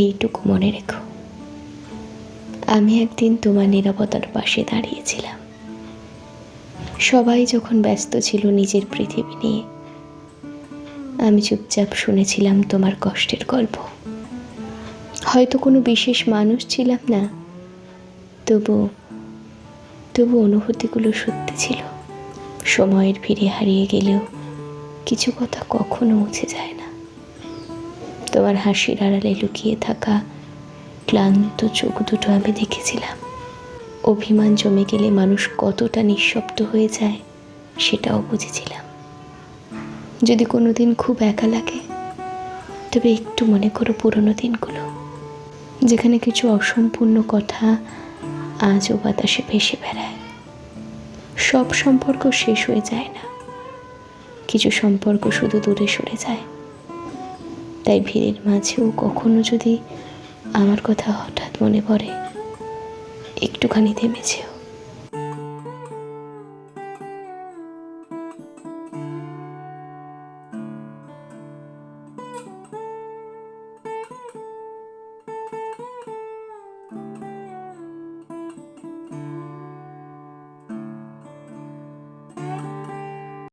এইটুকু মনে রেখো, আমি একদিন তোমার নীরবতার পাশে দাঁড়িয়েছিলাম। সবাই যখন ব্যস্ত ছিল নিজের পৃথিবী নিয়ে, আমি চুপচাপ শুনেছিলাম তোমার কষ্টের গল্প। হয়তো কোনো বিশেষ মানুষ ছিলাম না, তবু অনুভূতিগুলো সত্যি ছিল। সময়ের ভিড়ে হারিয়ে গেলেও কিছু কথা কখনো মুছে যায় না। তোমার হাসির আড়ালে লুকিয়ে থাকা ক্লান্ত চোখ দুটো আমি দেখেছিলাম। অভিমান জমে গেলে মানুষ কতটা নিঃশব্দ হয়ে যায় সেটাও বুঝেছিলাম। যদি কোনোদিন খুব একা লাগে, তবে একটু মনে করো পুরনো দিনগুলো, যেখানে কিছু অসম্পূর্ণ কথা আজও বাতাসে ভেসে বেড়ায়। সব সম্পর্ক শেষ হয়ে যায় না, কিছু সম্পর্ক শুধু দূরে সরে যায়। তাই ভিড়ের মাঝেও কখনো যদি আমার কথা হঠাৎ মনে পড়ে, একটুখানি থেমে যেও।